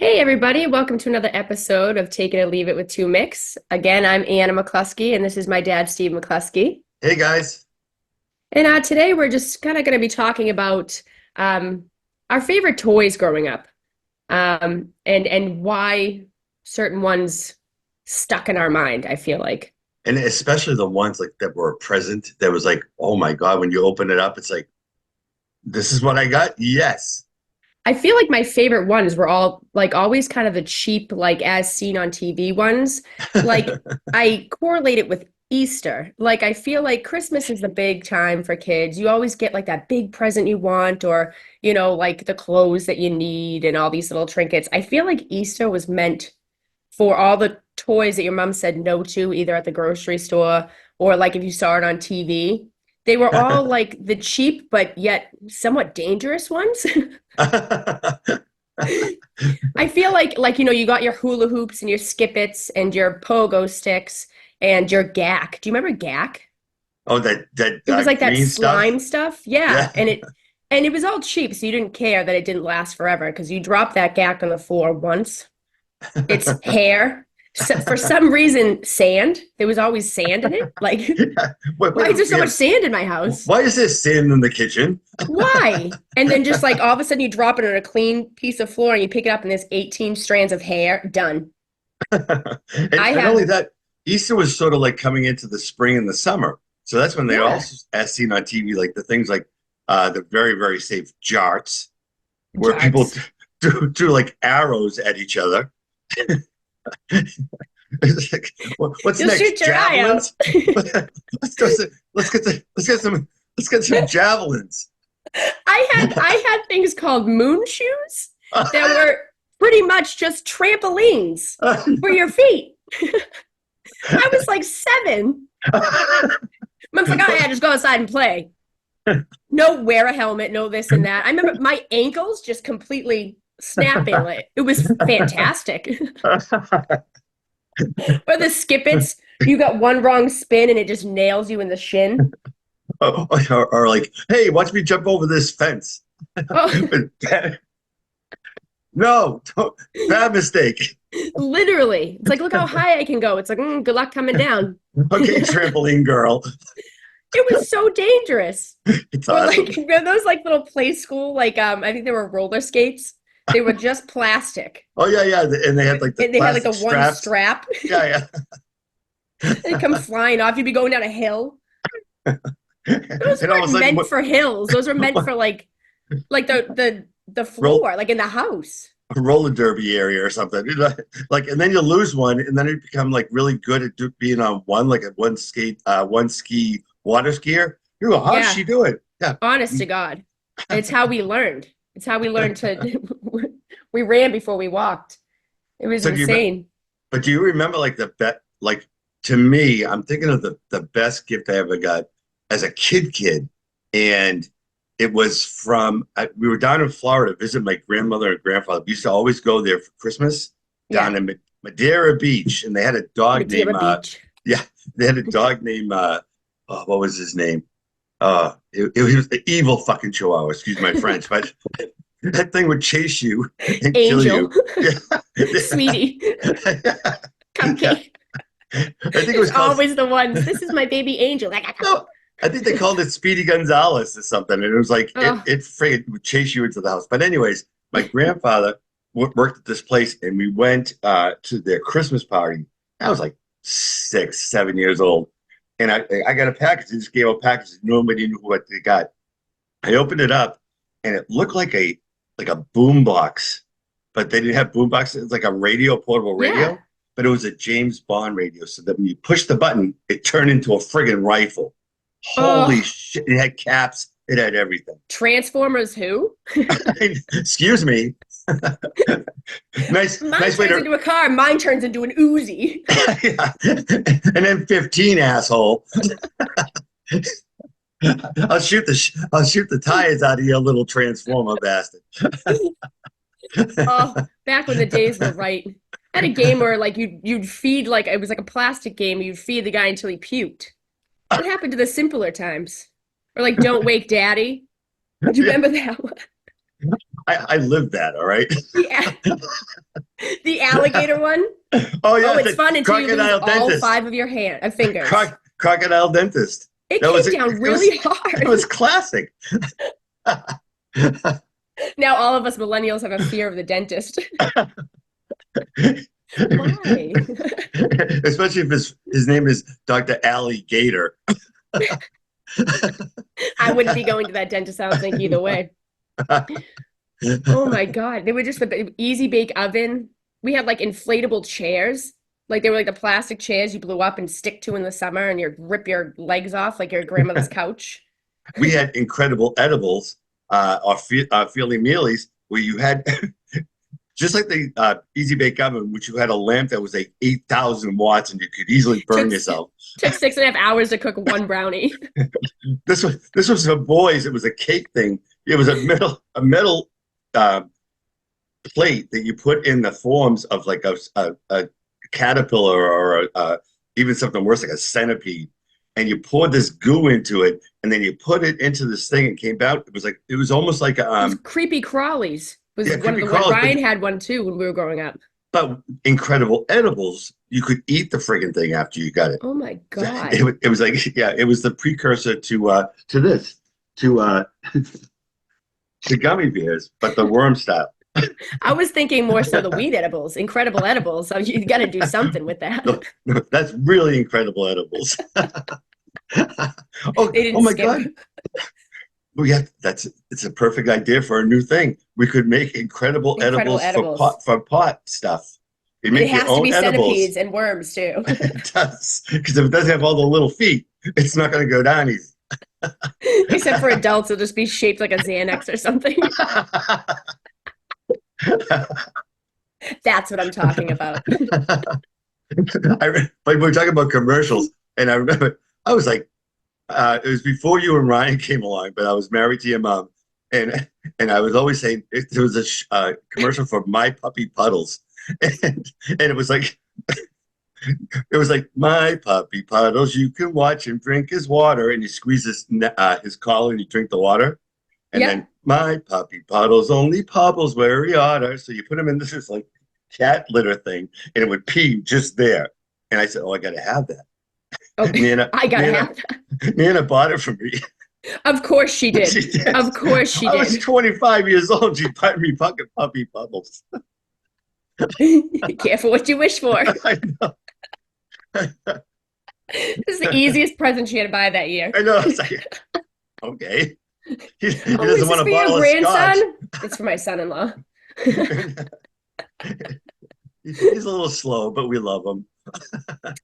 Hey everybody, welcome to another episode of Take It or Leave It with Two Mix. Again, I'm Anna McCluskey and this is my dad, Steve McCluskey. Hey guys. And today we're just kind of going to be talking about um, our favorite toys growing up, and why certain ones stuck in our mind, I feel like. And especially the ones like that were present that was like, oh my God, when you open it up, it's like, this is what I got? Yes. I feel like my favorite ones were all like always kind of the cheap, like as seen on TV ones. Like I correlate it with Easter. Like I feel like Christmas is the big time for kids. You always get like that big present you want, or, like the clothes that you need and all these little trinkets. I feel like Easter was meant for all the toys that your mom said no to, either at the grocery store or like if you saw it on TV. They were all like the cheap but yet somewhat dangerous ones. I feel like you got your hula hoops and your skippets and your pogo sticks and your gack. Do you remember gack? Oh, that It was like that green stuff? slime stuff. Yeah, Yeah. and it was all cheap, so you didn't care that it didn't last forever because you dropped that gack on the floor once. It's hair. So, for some reason, sand. There was always sand in it. Like, Yeah. why is there so Yeah. much sand in my house? Why is there sand in the kitchen? Why? And then just like all of a sudden you drop it on a clean piece of floor and you pick it up and there's 18 strands of hair. Done. I And not only have, that, Easter was sort of like coming into the spring and the summer. So that's when they yeah, also, as seen on TV, like the things like the very, very safe jarts, where people jarts. do like arrows at each other. It's like, what's You'll next? shoot your eye out. Javelins? let's go. Let's get some javelins. I had things called moon shoes that were pretty much just trampolines for your feet. I was like 7. Mom's like, oh yeah, just go outside and play. No, wear a helmet, no this and that. I remember my ankles just completely snapping. Like, it was fantastic. Or the skippets, you got one wrong spin and it just nails you in the shin. or like, hey, watch me jump over this fence. Oh, No, bad mistake. literally. It's like, look how high I can go. It's like, good luck coming down. Okay, trampoline girl. It was so dangerous. It's Or like awesome. those like little play school, like I think they were roller skates. They were just plastic. Oh yeah, yeah, and they had like the And they had like plastic the one straps. strap. Yeah, They come yeah. flying off. You'd be going down a hill. Those And all of a weren't sudden, meant for hills. Those were meant for like the roll floor, like in the house. a roller derby area or something. Like, and then you lose one, and then you become like really good at being on one, like a one ski water skier. You go, how's Yeah, she doing? Yeah. honest to God. It's how we learned. It's how we learned to we ran before we walked. It was So insane. but do you remember like the bet? Like to me, I'm thinking of the best gift I ever got as a kid, and it was from we were down in Florida to visit my grandmother and grandfather. We used to always go there for Christmas Yeah, down in Madeira Beach, and they had a dog Madeira named Beach. yeah, they had a dog named oh, what was his name? It was the evil fucking chihuahua. Excuse my French, but that thing would chase you and kill Angel, you. Yeah, sweetie, yeah. cupcake. I think it was It's called always the ones. This is my baby angel. Like, no. I think they called it Speedy Gonzalez or something, and it was like oh, it friggin' would chase you into the house. But anyways, my grandfather worked at this place, and we went to their Christmas party. I was like 6, 7 years old, and I got a package. They just gave a package. Nobody knew what they got. I opened it up, and it looked like a boom box, but they didn't have boom box. It was like a radio, portable yeah. radio, but it was a James Bond radio. So that when you push the button, it turned into a friggin' rifle. Holy Oh, shit! It had caps. It had everything. Transformers who? Excuse me. Mine Nice way turns to. into a car. Mine turns into an Uzi. Yeah. And then 15 asshole. I'll shoot the tires out of your little transformer bastard. Oh, back when the days were right. I had a game where like you'd feed like it was like a plastic game. You'd feed the guy until he puked. What happened to the simpler times? Or like Don't Wake Daddy. Do you Yeah, remember that one? I lived that. All right. Yeah. The alligator one. Oh Oh, yeah, it's the fun until you lose crocodile all dentist. five of your fingers. Crocodile dentist. It That was came it. down It was really it hard. was classic. Now all of us millennials have a fear of the dentist. Why? Especially if his name is Dr. Alligator. I wouldn't be going to that dentist, I don't think, either way. Oh my God. They were just the easy bake oven. We had like inflatable chairs. Like they were like the plastic chairs you blew up and stick to in the summer and you rip your legs off like your grandmother's couch. We had incredible edibles, Feely Mealies, where you had just like the Easy Bake Oven, which you had a lamp that was like 8,000 watts and you could easily burn Took yourself. took 6.5 hours to cook one brownie. This was for boys. It was a cake thing. It was a metal uh, plate that you put in the forms of like a caterpillar or even something worse like a centipede, and you poured this goo into it, and then you put it into this thing and came out. It was almost like It was creepy crawlies. Was yeah, one of creepy the one crawlers, Ryan had one too when we were growing up. but incredible edibles. You could eat the friggin' thing after you got it. Oh my God. It was like yeah, it was the precursor to this to to gummy bears, but the worm style. I was thinking more so the weed edibles, incredible edibles. So you got to do something with that. No, no, that's really incredible edibles. Oh, They oh didn't my skip. God. Well, yeah, it's a perfect idea for a new thing. We could make incredible Incredible edibles edibles. for pot stuff. You It make your has to own be edibles. centipedes and worms too. It does. Because if it doesn't have all the little feet, it's not going to go down easy. Except for adults, it'll just be shaped like a Xanax or something. That's what I'm talking about. But we're talking about commercials, and I remember I was like, it was before you and Ryan came along, but I was married to your mom, and I was always saying there was a commercial for My Puppy Puddles, and it was like My Puppy Puddles, you can watch him drink his water, and you squeeze his collar and you drink the water, and Yep. then My Puppy Puddles only pubbles where he oughter. So you put him in this like cat litter thing, and it would pee just there. And I said, "Oh, I got to have that." Oh, Nana, I gotta Nana, have that. Nana bought it for me. Of course she did. She did. Of course she I was did. 25 years old. She bought me fucking puppy bubbles. Careful what you wish for. I know. This is the easiest present she had to buy that year. I know. It's like, okay. He Oh, doesn't is this want a for your bottle of scotch. grandson? It's for my son-in-law. He's a little slow, but we love him.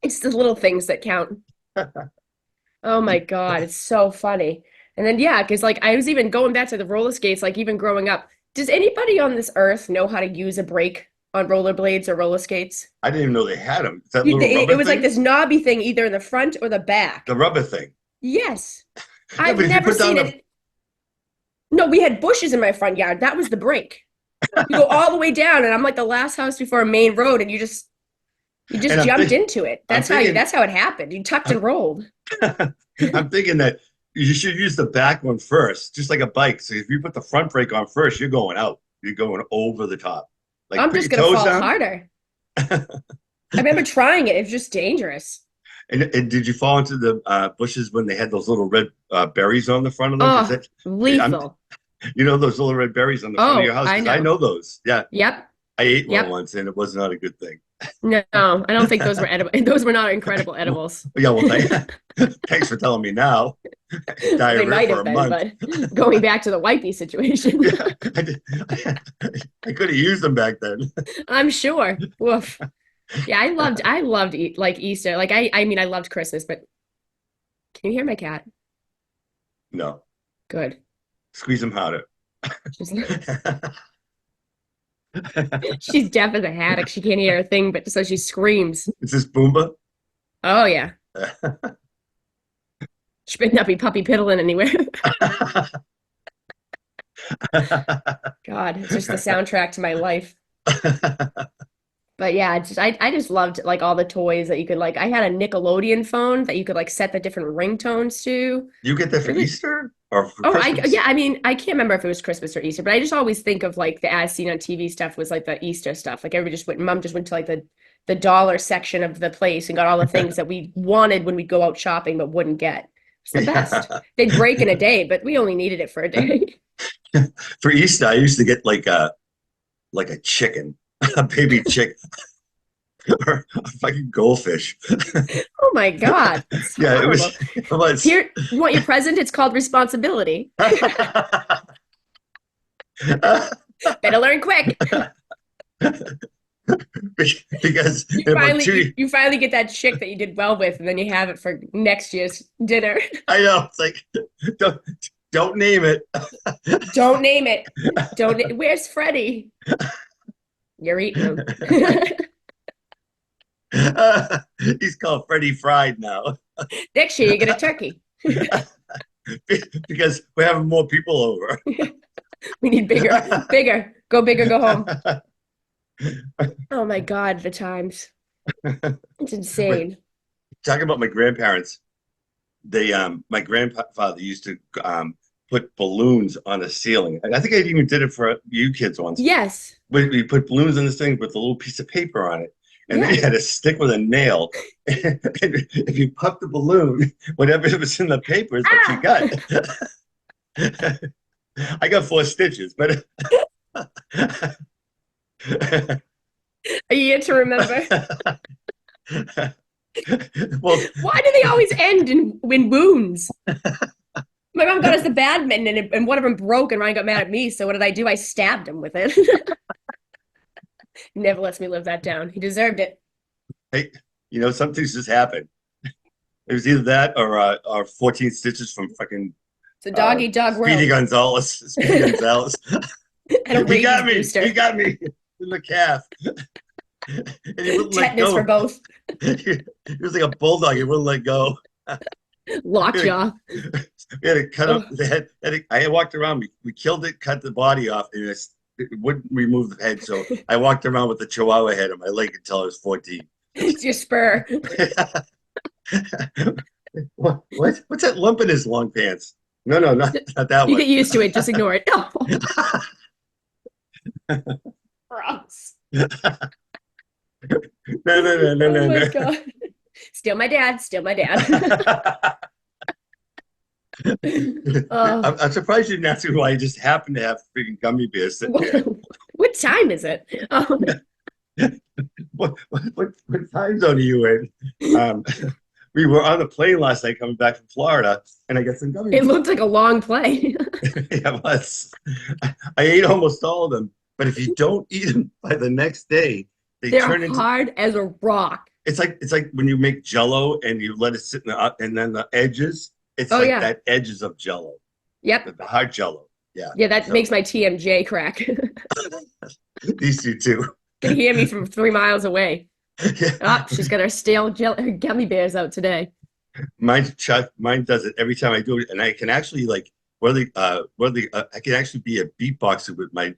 It's the little things that count. Oh my God, it's so funny. And then yeah, because like I was even going back to the roller skates, like even growing up. Does anybody on this earth know how to use a brake on rollerblades or roller skates? I didn't even know they had them. Is that little It rubber was like thing? this knobby thing either in the front or the back. The rubber thing. Yes. Yeah, I've but if you never put down seen the it. No, we had bushes in my front yard. That was the brake. You go all the way down, and I'm like the last house before a main road, and you just And jumped into it. I'm thinking- That's how it happened. You tucked and rolled. I'm thinking that you should use the back one first, just like a bike. So if you put the front brake on first, you're going out. You're going over the top. Like I'm put just your gonna toes fall down. harder. I remember trying it. It was just dangerous. And did you fall into the bushes when they had those little red berries on the front of them? 'Cause Oh, lethal. you know those little red berries on the front of your house? I 'Cause I know. know those. Yeah, Yep. I ate one Yep. once, and it was not a good thing. No, I don't think those were edible. Those were not incredible edibles. Yeah, well, thanks for telling me now. They Diarrhea might for have a been, month. but going back to the wipey situation, I could have used them back then. I'm sure. Woof. Yeah, I loved like Easter. Like I mean, I loved Christmas, but can you hear my cat? No, Good. squeeze them harder. She's, she's deaf as a haddock. She can't hear a thing, but so she screams. Is this Boomba? Oh yeah. She better not be puppy piddling anywhere. God, it's just the soundtrack to my life. But yeah, I just loved like all the toys that you could like. I had a Nickelodeon phone that you could like set the different ringtones to. You get that for Really? Easter? or for Oh, Christmas. yeah, I mean, I can't remember if it was Christmas or Easter, but I just always think of like the as seen on TV stuff was like the Easter stuff. Like everybody just went, mom just went to like the dollar section of the place and got all the things that we wanted when we go out shopping but wouldn't get. It's the best. Yeah. They'd break in a day, but we only needed it for a day. For Easter, I used to get like a chicken, a baby chicken, or a fucking goldfish. Oh my God, it's Yeah, it was horrible. it was Here, you want your present? It's called responsibility. Better learn quick. because You in about finally two, you finally get that chick that you did well with, and then you have it for next year's dinner. I know it's like don't don't name it. Don't name it. Don't. Where's Freddie? You're eating him. He's called Freddie Fried now Next year you get a turkey. because we're having more people over. We need bigger, bigger. Go big or go home. Oh my God, the times. It's insane. Talking about my grandparents, they my grandfather used to put balloons on the ceiling. And I think I even did it for you kids once. Yes. We put balloons in this thing with a little piece of paper on it. And then Yeah. you had a stick with a nail. And if you pop the balloon, whatever was in the paper is what you got. I got 4 stitches, but A year to remember. well, Why do they always end in wounds? My mom got us the badminton and one of them broke and Ryan got mad at me. So what did I do? I stabbed him with it. Never lets me live that down. He deserved it. hey, some things just happen. It was either that or 14 stitches from fucking It's a dog eat dog Speedy world. Gonzalez. Speedy Gonzalez. And a He got rabies me. booster. He got me in the calf. And he wouldn't let Tetanus go. for both. He was like a bulldog. He wouldn't let go. Lockjaw. We had to cut up the head. I walked around. We killed it, cut the body off, and it wouldn't remove the head. So I walked around with the chihuahua head on my leg until I was 14. It's your spur. What's that lump in his long pants? No, not that You one. get used to it. Just ignore it. Gross. No. Oh my God. Still my dad. Still my dad. Oh. I'm surprised you didn't ask me why I just happened to have freaking gummy bears sitting there. What time is it? Oh, What time zone are you in? We were on the plane last night coming back from Florida, and I got some gummy it bears. looked like a long play. Yeah, it was. I ate almost all of them, but if you don't eat them by the next day, they They're turn into. hard as a rock. It's like when you make Jello and you let it sit in and then the edges. It's Oh, like yeah. that edges of Jello, Yep. the hard Jello. Yeah, Yeah, that So- makes my TMJ crack. these two too. Can hear me from 3 miles away. Yeah. Oh, she's got her gummy bears out today. Mine does it every time I do it, and I can actually like I can actually be a beatboxer with my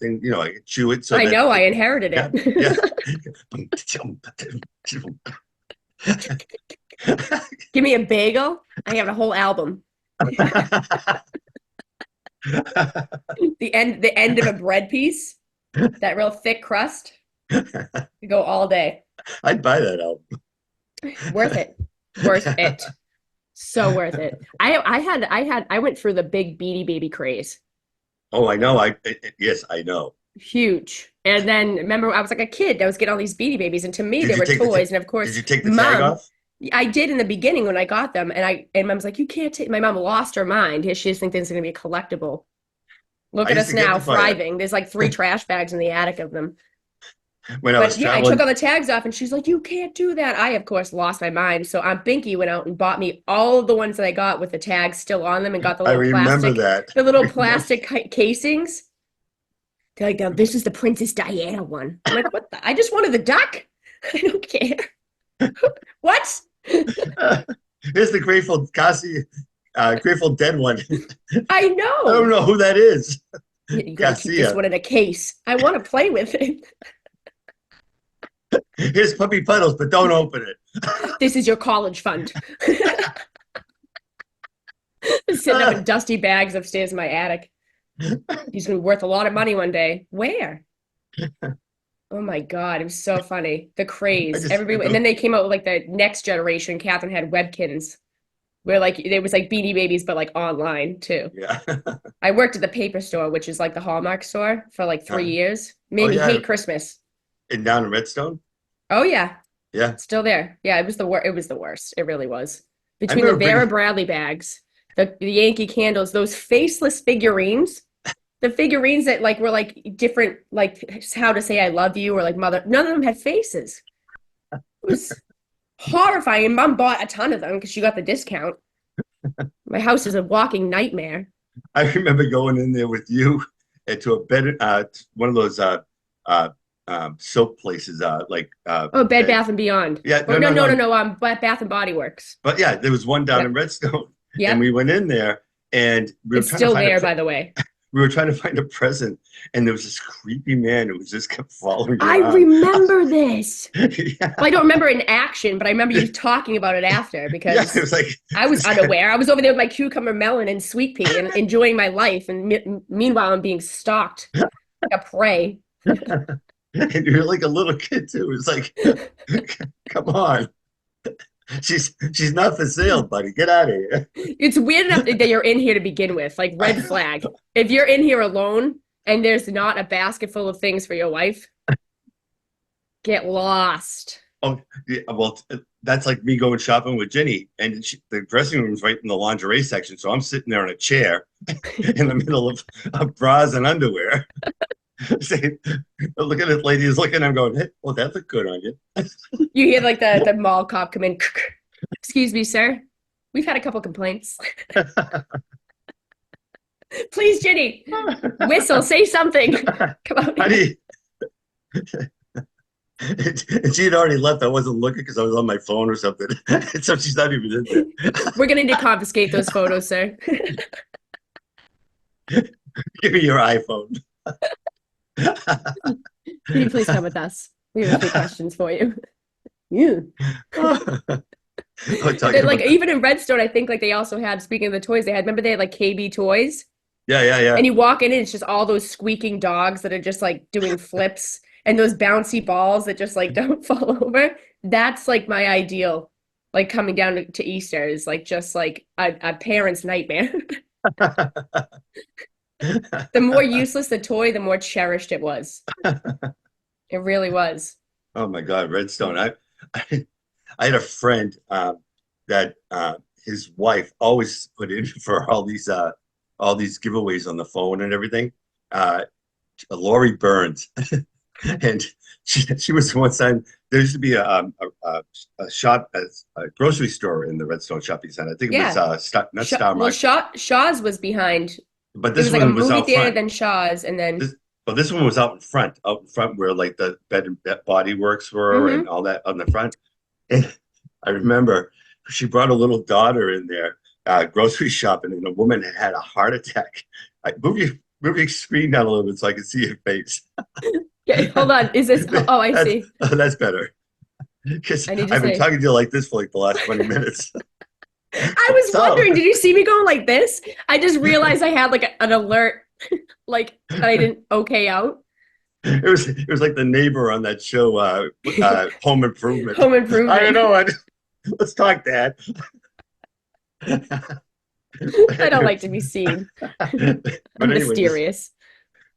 thing. I can chew it. So I that- know, I inherited Yeah, it. yeah. Give me a bagel. I have a whole album. The end of a bread piece, that real thick crust. You go all day. I'd buy that album. Worth it. Worth it. So worth it. I went through the big Beanie Baby craze. Oh, I know. Yes, I know. Huge. And then remember, I was like a kid. I was getting all these Beanie Babies, and to me, Did they you were take the ta- toys. And of course, Did you take the tag Mom, off? I did in the beginning when I got them, and Mom's like, "You can't take." My mom lost her mind. She just thinks this is going to be a collectible. Look I at used us to get now, to buy it. thriving. There's like 3 trash bags in the attic of them. When I But was yeah, I traveling, took all the tags off, and she's like, "You can't do that." I, of course, lost my mind. So Aunt Binky went out and bought me all of the ones that I got with the tags still on them, and got the I little remember plastic, that. the little plastic casings. They're like, "Now, this is the Princess Diana one." I'm like, "What? I just wanted the duck. I don't care." What? Here's the Grateful Dead one. I I don't know. know who that is. You gotta keep this Garcia. one in a case. I want to play with it. Here's Puppy Puddles, but don't open it. This is your college fund. Sitting up in dusty bags upstairs in my attic. He's gonna be worth a lot of money one day. Where? Oh my God, it was so funny. The I craze. just Everybody, and then they came out with like the next generation. Catherine had Webkins, where like it was like Beanie Babies, but like online too. yeah. I worked at the paper store, which is like the Hallmark store, for like 3 years. Oh Made me yeah, hate Christmas. and down in Redstone. Oh yeah, Yeah, still there. Yeah, it was the worst. It was the worst. It really was. I Between the remember Vera bringing. Bradley bags, the Yankee candles, those faceless figurines, the figurines that like were like different, like how to say I love you or like mother. None of them had faces. It was horrifying. And Mom bought a ton of them because she got the discount. My house is a walking nightmare. I remember going in there with you to a bed, one of those soap places, Oh, Bed bed. Bath and Beyond. Yeah, Or no, no, no, no, no, no. no. Bath and Body Works. But yeah, there was one down in Yep, Redstone, and yep. we went in there, and It's still there, by the way. we were trying to find a present, and there was this creepy man who was just kept following you I around. remember this. Yeah, Well, I don't remember in action, but I remember you talking about it after yeah, it because was like I was this guy, unaware. I was over there with my cucumber melon and sweet pea and enjoying my life. And meanwhile, I'm being stalked like a prey. and you're like a little kid too. It's like, come on, she's not for sale, buddy. Get out of here. It's weird enough that you're in here to begin with, like red flag. If you're in here alone and there's not a basket full of things for your wife, get lost. Oh, yeah, well, that's like me going shopping with Jenny, and the dressing room's right in the lingerie section. So I'm sitting there in a chair in the middle of bras and underwear. Saying, look at this lady is looking. I'm going, hey, well, that looked good on you. You hear like the mall cop come in. Excuse me, sir. We've had a couple complaints. Please, Jenny, whistle, say something. Come on. How do you? And she had already left. I wasn't looking because I was on my phone or something. So she's not even in there. We're gonna need to confiscate those photos, sir. Give me your iPhone. Can you please come with us? We have a few questions for you. Yeah. Then, like even in Redstone, I think like they also had, speaking of the toys, remember they had like KB toys? Yeah. And you walk in and it's just all those squeaking dogs that are just like doing flips and those bouncy balls that just like don't fall over. That's like my ideal, like coming down to Easter is like just like a parent's nightmare. The more useless the toy, the more cherished it was. It really was. Oh my God, Redstone. I, I had a friend that his wife always put in for all these giveaways on the phone and everything. Lori Burns, and she was one time. There used to be a shop, a grocery store in the Redstone shopping center. I think it was Yeah. not Well, Star Market, Shaw's was behind. but There this was like a one was movie out theater, front. then Shaw's, and then But this one was out in front where like the Bed and Body Works were Mhm. and all that on the front. And I remember she brought a little daughter in there, grocery shopping, and the woman had a heart attack. Move your screen down a little bit so I can see your face. Okay, hold on. Is this? Oh, I That's, see. that's better. Because I need to I've been say. talking to you like this for like the last 20 minutes. I was So wondering, did you see me going like this? I just realized I had like an alert, like that I didn't okay out. it was like the neighbor on that show, Home Improvement. Home I don't Improvement. know. Let's talk, Dad. I don't like to be seen. But I'm anyway, mysterious.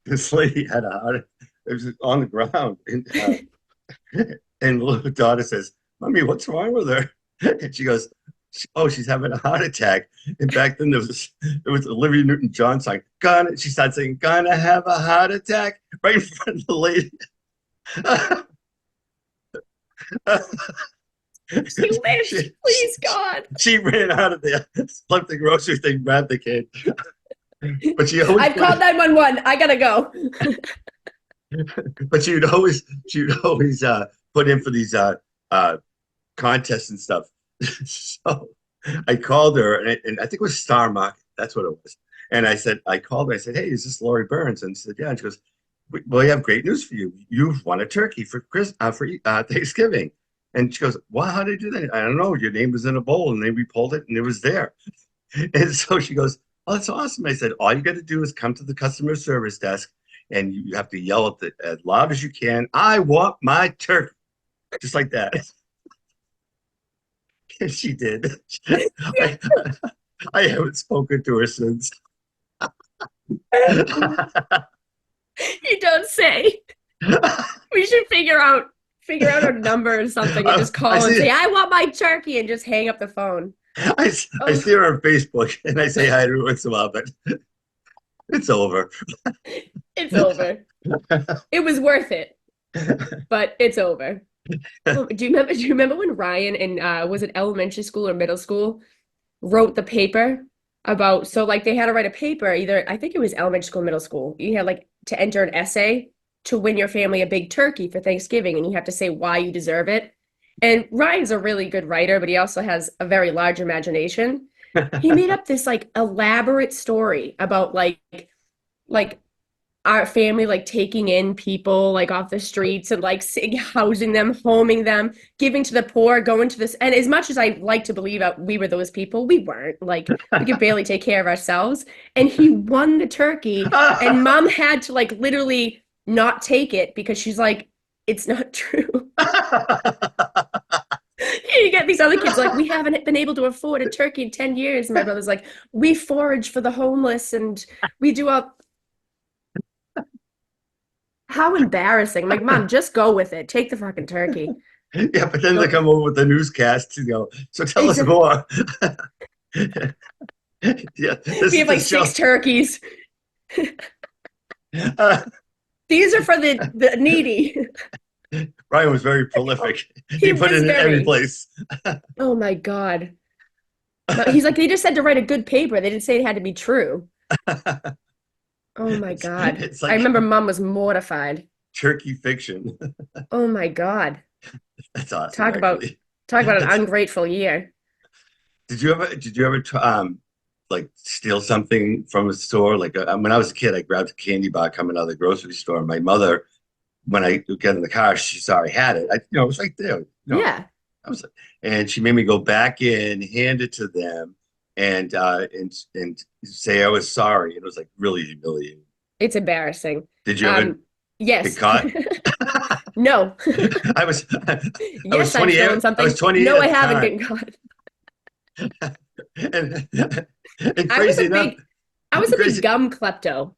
this lady had a heart. It was on the ground, and the little daughter says, "Mommy, what's wrong with her?" And she goes, "Oh, she's having a heart attack." And back then there was Olivia Newton-John song. Gonna, she started saying, "Gonna have a heart attack," right in front of the lady. She lived. she, Please, God. she ran out of there, left the grocery thing, grabbed the kid. But she always I've called 911. I gotta go. but she would always put in for these contests and stuff. So I called her, and I think it was Star Market. That's what it was. And I called her. I said, "Hey, is this Lori Burns?" And she said, "Yeah." And she goes, "Well, we have great news for you. You've won a turkey for Thanksgiving." And she goes, "Well, how did you do that?" "I don't know. Your name was in a bowl, and then we pulled it, and it was there." And so she goes, "Oh, that's awesome." I said, "All you got to do is come to the customer service desk and you have to yell at as loud as you can, 'I want my turkey.'" Just like that. And she did. I, I haven't spoken to her since. You don't say. We should figure out her number or something and just I call and see say, "I want my turkey," and just hang up the phone. I Oh, see her on Facebook and I say hi to her once in a while, but it's over. it's over. It was worth it, but it's over. Oh, do you remember when Ryan in was it elementary school or middle school wrote the paper about, so like they had to write a paper, either I think it was elementary school, middle school. You had like to enter an essay to win your family a big turkey for Thanksgiving, and you have to say why you deserve it. And Ryan's a really good writer, but he also has a very large imagination. He made up this like elaborate story about like our family like taking in people like off the streets and like housing them, homing them, giving to the poor, going to this. And as much as I like to believe that we were those people, we weren't. Like we could barely take care of ourselves. And he won the turkey, and mom had to like literally not take it because she's like, it's not true. You get these other kids like, we haven't been able to afford a turkey in 10 years. And my brother's like, we forage for the homeless and we do all. How embarrassing. I'm like, Mom, just go with it. Take the fucking turkey. Yeah, but then they Don't. come over with the newscast, so tell us Exactly. more. Yeah, this We is have the like show. six turkeys. Uh, These are for the needy. Ryan was very prolific. He He put was it in every very. place. Oh my God. He's like, they just had to write a good paper. They didn't say it had to be true. Oh my God. It's I like remember Mom was mortified. turkey fiction. Oh my God. That's awesome, Talk about actually. talk about an That's, ungrateful year. did you ever like steal something from a store? Like when I was a kid, I grabbed a candy bar coming out of the grocery store. My mother, when I get in the car, she saw I had it. It was right there. Yeah, I was, and she made me go back in, hand it to them, and say I was sorry. It was like really humiliating. it's embarrassing. Did you ever Um, get yes. caught? No. I was I was Yes, I've 28. stolen I was something. 28 No, I at the haven't time, gotten caught. and and I was crazy a enough, big I was a big crazy. gum klepto.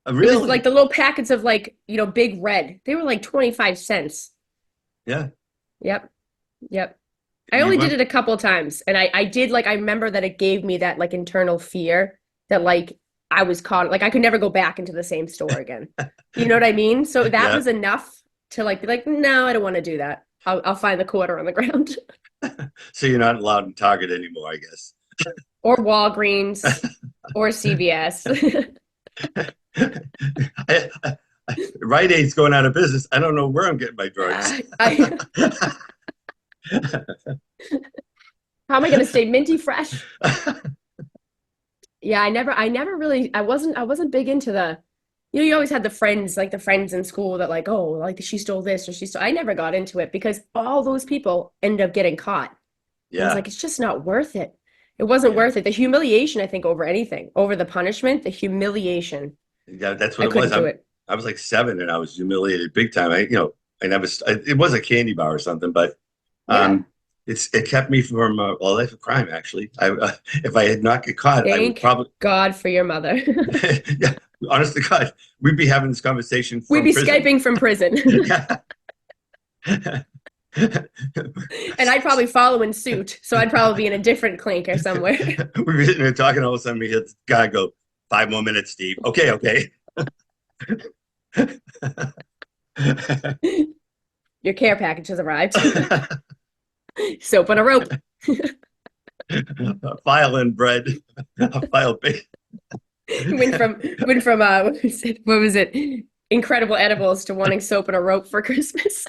It was like Really? the little packets of like, Big Red. They were like 25 cents. Yeah. Yep. Yep. I You only did went. it a couple times. And I did like I remember that it gave me that like internal fear that like I was caught, like I could never go back into the same store again. You know what I mean? So that Yeah. was enough to like be like, no, I don't want to do that. I'll find the quarter on the ground. So you're not allowed in Target anymore, I guess. Or Walgreens or CVS. I, I, Rite Aid's going out of business. I don't know where I'm getting my drugs. I How am I going to stay minty fresh? Yeah, I never really, I wasn't big into you always had the friends, like the friends in school that like, oh, like she stole this or she stole, I never got into it because all those people ended up getting caught. And I was Yeah. like, it's just not worth it. It wasn't Yeah. worth it. The humiliation, I think, over anything, over the punishment, the humiliation. Yeah, that's what I it was. couldn't do it. I was like 7 and I was humiliated big time. I never, it was a candy bar or something, but Yeah. um, it kept me from a life of crime, actually. If I had not get caught, I would Thank probably, God for your mother. yeah, honest to God, we'd be having this conversation We'd from be prison. Skyping from prison. Yeah. And I'd probably follow in suit. So I'd probably be in a different clinker somewhere. We'd be sitting there talking, all of a sudden we hear the guy go, 5 more minutes, Steve. Okay, okay. Your care package has arrived. Soap on a rope. A file in bread, a file bake. Went from what was it? Incredible edibles to wanting soap and a rope for Christmas.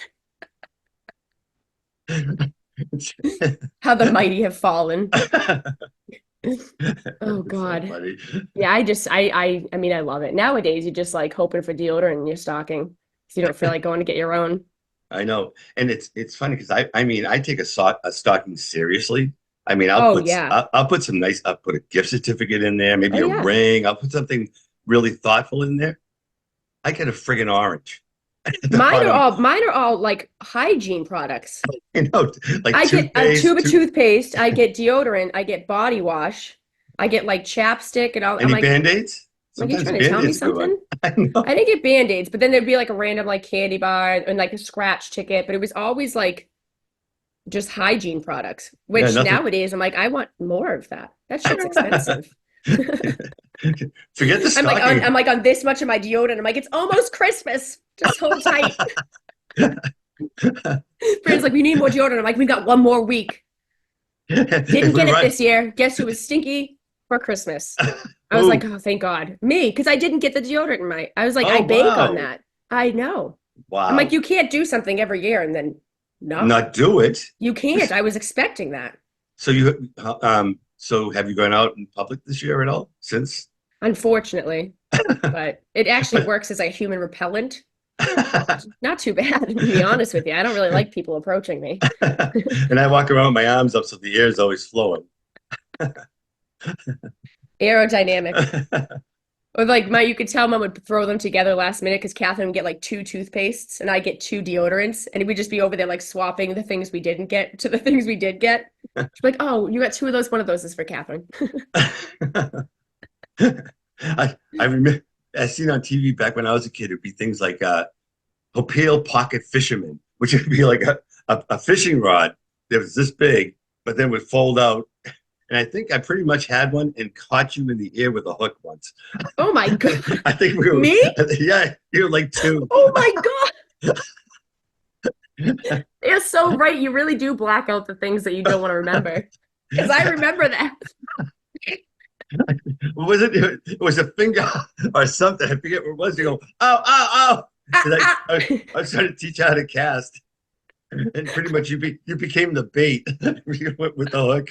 How the mighty have fallen. Oh It's so God. funny. Yeah, I mean, I love it. Nowadays, you're just like hoping for deodorant in your stocking. So you don't feel like going to get your own. I know, and it's funny because I mean I take a stocking seriously. I mean, Oh yeah. I'll put some nice. I'll put a gift certificate in there, Oh maybe a yeah. ring. I'll put something really thoughtful in there. I get a friggin' orange at the bottom. Mine are all like hygiene products. You know, like I get a toothpaste, tube of toothpaste, I get deodorant, I get body wash, I get like chapstick and all. any Band-Aids? I'm like, you Sometimes trying to tell me Band-Aids are good one. something? I know. I didn't get Band-Aids, but then there'd be like a random like candy bar and like a scratch ticket, but it was always like just hygiene products, Yeah, which nothing. nowadays I'm like, I want more of that. That shit's expensive. Forget the I'm stocking. like on this much of my deodorant. I'm like, it's almost Christmas. Just hold tight. Friends like, we need more deodorant. I'm like, we got one more week. If Didn't we get it run, this year. Guess who was stinky for Christmas? I was like, oh, oh, thank God. Me, because I didn't get the deodorant in my. I was like, I oh bank on wow, that. I know. I'm like, wow. you can't do something every year and then not. Not do it. You can't. I was expecting that. So have you gone out in public this year at all since? Unfortunately. But it actually But works as a human repellent. Not too bad, to be honest with you. I don't really like people approaching me. and I walk around with my arms up so the air is always flowing. Aerodynamic. Or like you could tell mom would throw them together last minute because Catherine would get like two toothpastes and I get two deodorants, and we'd just be over there like swapping the things we didn't get to the things we did get. She'd be like, "Oh, you got two of those. One of those is for Catherine." I remember I seen on TV back when I was a kid. It'd be things like Hopeel Pocket Fisherman, which would be like a fishing rod that was this big, but then would fold out. And I think I pretty much had one and caught you in the air with a hook once. Oh my God. I think we were, Me? yeah, you were like two. Oh my God. You're so right. You really do black out the things that you don't want to remember. Because I remember that. What was it? It was a finger or something. I forget what it was. You go, oh, oh, oh. Ah, 'Cause ah. I was trying to teach you how to cast. And pretty much you became the bait with the hook.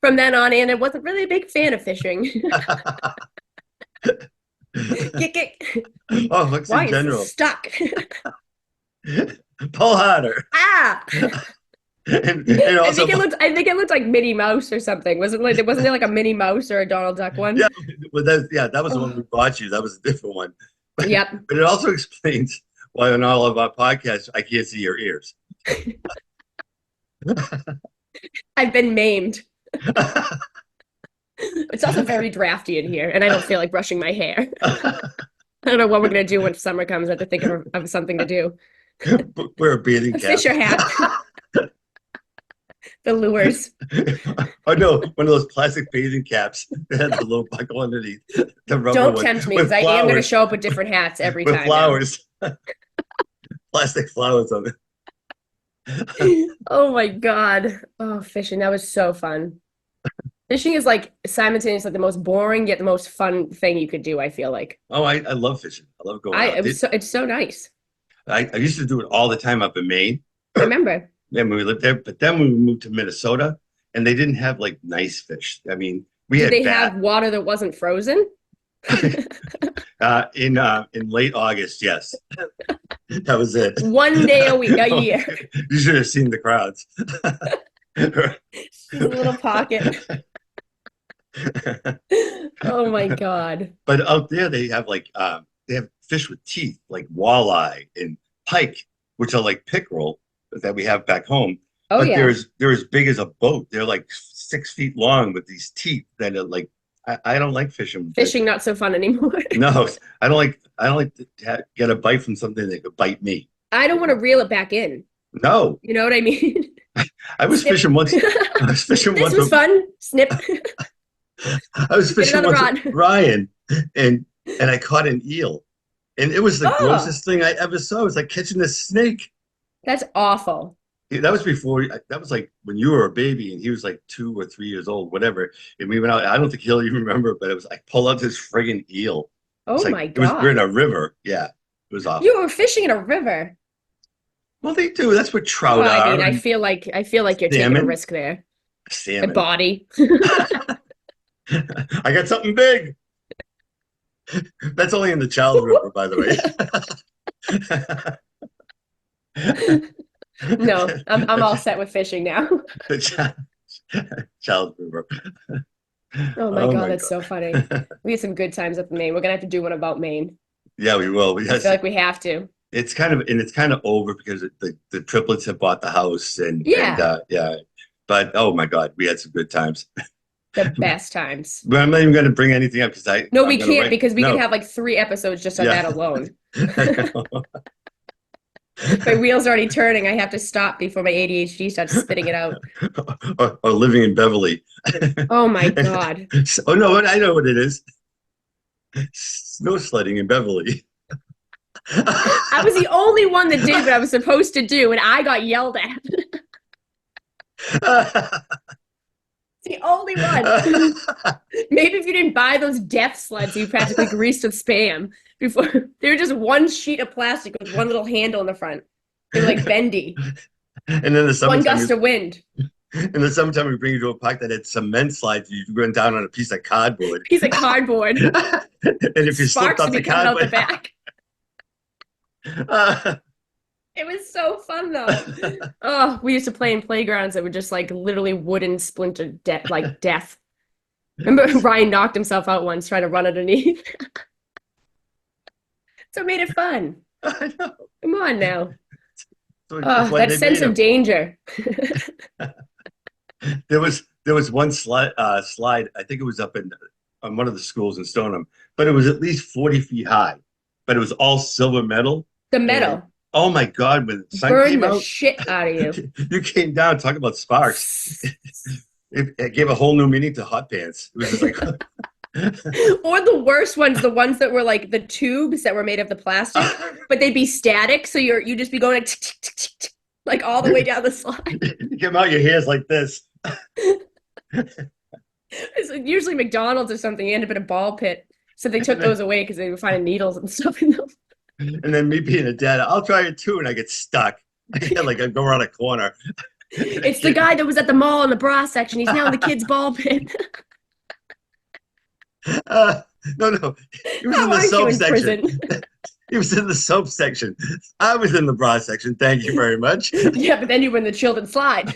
From then on, Anna wasn't really a big fan of fishing. Get, get. Oh, hooks Why in is general. this stuck? Pull harder. Ah! And also, I think it looked like Minnie Mouse or something. Wasn't there like a Minnie Mouse or a Donald Duck yeah, one? that was the one Oh, we bought you. That was a different one. yep. But it also explains why on all of our podcasts I can't see your ears. I've been maimed. It's also very drafty in here, and I don't feel like brushing my hair. I don't know what we're gonna do when summer comes. I have to think of something to do. Wear a bathing A cap. Fisher hat, the lures. Oh no, one of those plastic bathing caps that had the little buckle underneath, the rubber Don't one tempt me with because I am gonna flowers, show up with different hats every with time now. flowers, plastic flowers on it. Oh my God. Oh, fishing. That was so fun. Fishing is like simultaneously the most boring yet the most fun thing you could do, I feel like. Oh, I love fishing. I love going out. It's so nice. I used to do it all the time up in Maine. I remember. Then when we lived there, but then when we moved to Minnesota, and they didn't have like nice fish. I mean, we Did had they bat. have water that wasn't frozen? In late August, yes, that was it. One day a year. You should have seen the crowds. Just a little pocket. Oh my God. But out there they have like they have fish with teeth like walleye and pike, which are like pickerel that we have back home. Oh But yeah. they're as big as a boat. They're like 6 feet long with these teeth that are like I don't like fishing. Fishing not so fun anymore. No, I don't like to get a bite from something that could bite me. I don't want to reel it back in. No, You know what I mean? I was Snip. fishing once. I was fishing This once. was fun. Snip. I was Get fishing another once with rod. Ryan, and I caught an eel, and it was the Oh, grossest thing I ever saw. It was like catching a snake. that's awful. That was before. That was like when you were a baby, and he was like 2 or 3 years old, whatever. And we went out. I don't think he'll even remember, but it was I pulled out this friggin' eel. It's Oh like my we're in God. a river. Yeah, it was awful. You were fishing in a river. Well, they do. That's what Well, trout I mean, are and I feel like you're taking a salmon. risk there. A Salmon. body. I got something big. That's only in the Child River, by the way. No, I'm all set with fishing now. The Charles River. Oh my Oh God, my that's so funny. God. We had some good times up in Maine. We're gonna have to do one about Maine. Yeah, we will. I Yes, feel like we have to. it's kind of over because the triplets have bought the house and Yeah, yeah. But oh my God, we had some good times. the best times. But I'm not even going to bring anything up because No, I'm we going to can't write. because we could No, have like 3 episodes just on yeah. that alone. I know. My wheels are already turning. I have to stop before my ADHD starts spitting it out. Or living in Beverly. Oh my God. Oh no, I know what it is. Snow sledding in Beverly. I was the only one that did what I was supposed to do, and I got yelled at. The only one. Maybe if you didn't buy those death sleds you practically greased with spam before, they were just one sheet of plastic with one little handle in the front. They were like bendy. And then the One summertime, gust of wind. in the summertime, we bring you to a park that had cement slides. You run down on a piece of cardboard. Piece of cardboard. And if you slipped Sparks off would be the coming out the cardboard, back. It was so fun though. Oh, we used to play in playgrounds that were just like literally wooden splinter like death. Remember Ryan knocked himself out once trying to run underneath. So it made it fun. I know. Come on now. That's Oh, why that they sense made of them. danger. There was one slide. I think it was up in on one of the schools in Stoneham, but it was at least 40 feet high. But it was all silver metal. The And metal oh my God, when the sun burned came the out, shit out of you. you came down. Talk about sparks. It gave a whole new meaning to hot pants. It was just like Or the worst ones, the ones that were like the tubes that were made of the plastic, but they'd be static, so you just be going like, tick, tick, tick, tick, like all the way down the slide. you came out your hair's like this. It's usually McDonald's or something. You end up in a ball pit. So they took those away because they were finding needles and stuff in them. And then me being a dad, I'll try it too, and I get stuck. I go around a corner. It's the guy that was at the mall in the bra section. He's now in the kids' ball pit. No, he was How in the aren't you soap in section. prison? He was in the soap section. I was in the bra section. Thank you very much. Yeah, but then you were in the children's slide.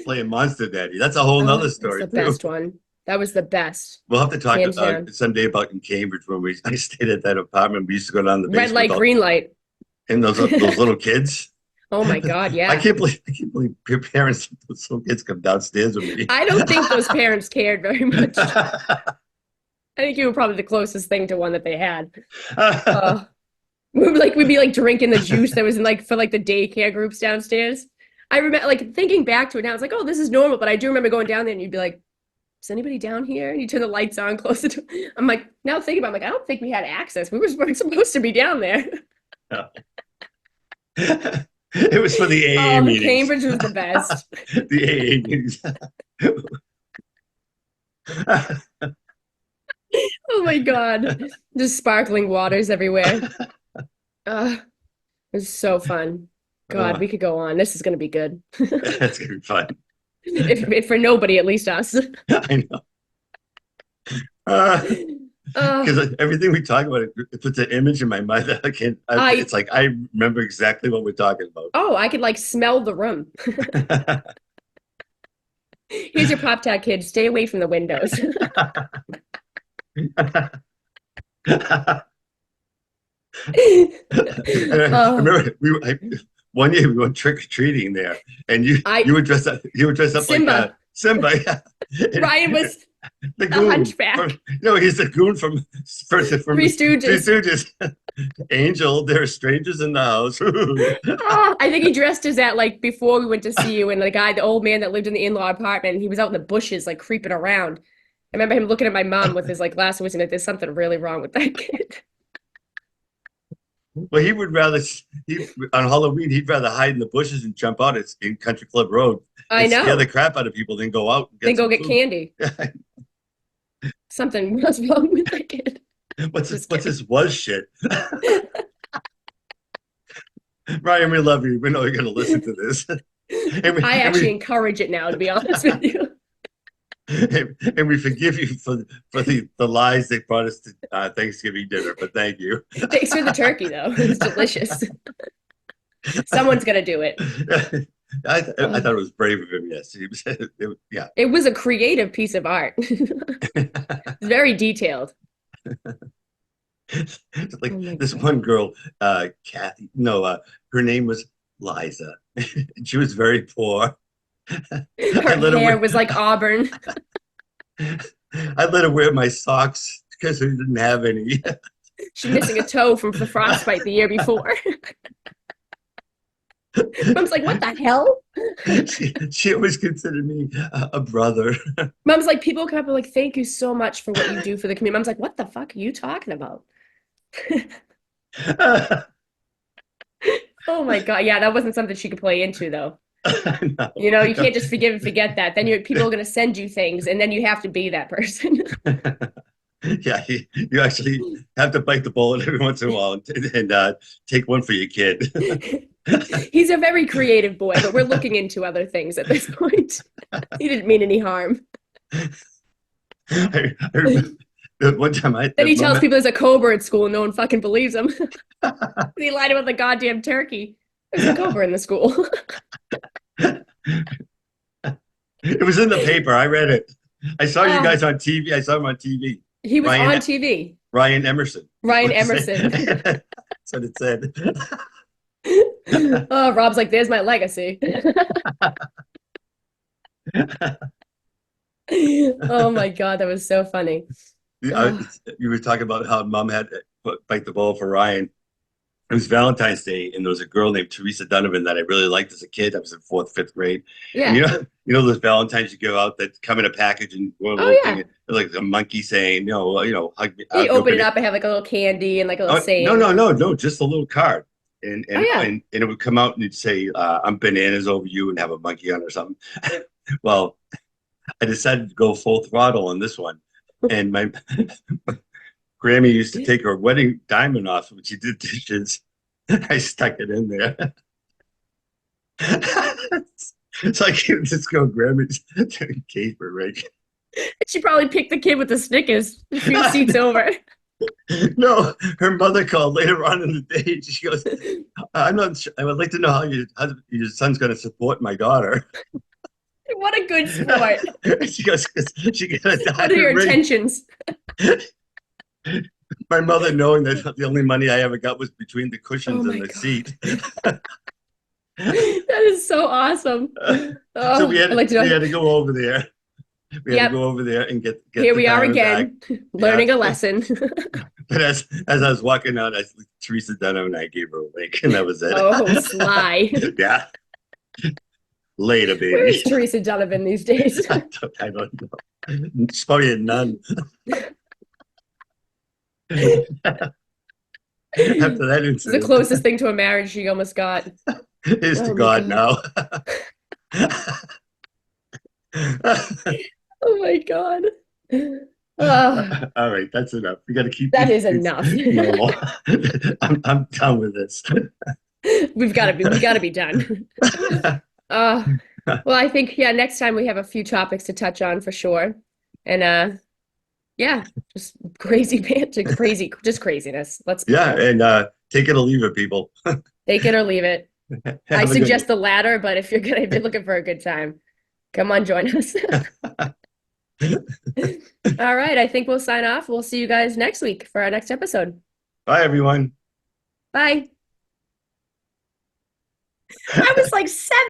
Playing Monster Daddy. That's a whole Oh, nother that's story the too. best one. That was the best. We'll have to talk Hands down. someday about in Cambridge when I stayed at that apartment. We used to go down the Red basement light, green light. and those little kids. Oh my God, I yeah. can't believe your parents, those little kids come downstairs with me. I don't think those parents cared very much. I think you were probably the closest thing to one that they had. We'd be like drinking the juice that was in like for like the daycare groups downstairs. I remember like thinking back to it now, it's like, oh, this is normal. But I do remember going down there and you'd be like, is anybody down here? And you turn the lights on closer to. I'm like, now thinking about it, I'm like, I don't think we had access. Weren't supposed to be down there. It was for the AA Oh, meetings. Cambridge was the best. The AA meetings. Oh my God. Just sparkling waters everywhere. It was so fun. God, we could go on. This is going to be good. That's gonna be fun. If for nobody, at least us. I know. Because everything we talk about, it puts an image in my mind that it's like I remember exactly what we're talking about. Oh, I could like smell the room. Here's your Pop Tart kid. Stay away from the windows. I remember one year we went trick or treating there, and you were dressed up. You were dressed up Simba. like Simba. Yeah. Ryan was the a hunchback. No, he's the goon from Three Stooges. Three Stooges. Angel, there are strangers in the house. Oh, I think he dressed as that like before we went to see you, and the old man that lived in the in-law apartment, he was out in the bushes like creeping around. I remember him looking at my mom with his like glasses and like, there's something really wrong with that kid. Well, he would rather on Halloween he'd rather hide in the bushes and jump out in Country Club Road. I know. Scare the crap out of people, then go out. Then go get food. candy. Something was wrong with that kid. What's this was shit? Ryan, we love you. We know you're going to listen to this. I actually encourage it now, to be honest with you. And we forgive you for the lies that brought us to Thanksgiving dinner, but thank you. Thanks for the turkey, though. It's delicious. Someone's going to do it. I Oh, thought it was brave of him. Yes, yeah. it was a creative piece of art. It's very detailed. It's Oh like my this God. one girl, Kathy. No, her name was Liza. She was very poor. I Her let her hair wear. was like auburn. I let her wear my socks because I didn't have any. She's missing a toe from the frostbite the year before. Mom's like, what the hell? She always considered me a brother. Mom's like, people come up and like, thank you so much for what you do for the community. Mom's like, what the fuck are you talking about? Oh my God. Yeah, that wasn't something she could play into though. No, You know, you no. can't just forgive and forget that. Then people are going to send you things and then you have to be that person. Yeah, you actually have to bite the bullet every once in a while and take one for your kid. He's a very creative boy, but we're looking into other things at this point. He didn't mean any harm. I remember one time Then he mom tells people there's a cobra at school and no one fucking believes him. He lied about the goddamn turkey. There's a cobra in the school. it was in the paper. I read it. I saw you Ah, guys on TV. I saw him on TV. he was Ryan on TV. Ryan Emerson. That's Ryan what it said. Emerson. That's what it said. Oh, Rob's like, there's my legacy. Oh my God, that was so funny. Uh, Oh, you were talking about how mom had to bite the bullet for Ryan. It was Valentine's Day, and there was a girl named Teresa Donovan that I really liked as a kid. I was in fourth, fifth grade, and yeah. you know those Valentines you give out that come in a package and one Oh little thing, yeah. and like a monkey saying, hug me. You No, open it up and have like a little candy and like a little oh, no, saying. no, no, no, just a little card, Oh yeah. and it would come out and it'd say, "I'm bananas over you," and have a monkey on or something. Well, I decided to go full throttle on this one, and my Grammy used to take her wedding diamond off when she did dishes. I stuck it in there. So I gave this girl Grammy's cake for Rick. She probably picked the kid with the Snickers a few seats over. No, her mother called later on in the day. She goes, "I'm not sure. I would like to know how your son's going to support my daughter." What a good sport. She goes, "'Cause she got a What are your diamond ring." intentions? My mother, knowing that the only money I ever got was between the Oh cushions and my the God. seat. That is so awesome. So Oh, I'd like to we know. had to go over there. We had to Yep, go over there and get here the we are diamond back. again, Yeah. learning a lesson. But as I was walking out, Teresa Dunham and I gave her a wink, and that was it. Oh, sly. Yeah. Later, Where is baby. Teresa Donovan these days? I don't know. She's probably a nun. After that It's the incident, closest thing to a marriage she almost got. is to Oh my God God. now. Oh my God. Oh, All right, that's enough. We got to keep that is these enough. normal. I'm done with this. We gotta be done. Uh, well, I think yeah, next time we have a few topics to touch on for sure. And yeah, just crazy banter, crazy, just craziness. Let's be Yeah, real. and take it or leave it, people. Take it or leave it. I Have a good suggest the latter, but if you're looking for a good time, come on, join us. one. All right, I think we'll sign off. We'll see you guys next week for our next episode. Bye, everyone. Bye. I was like 7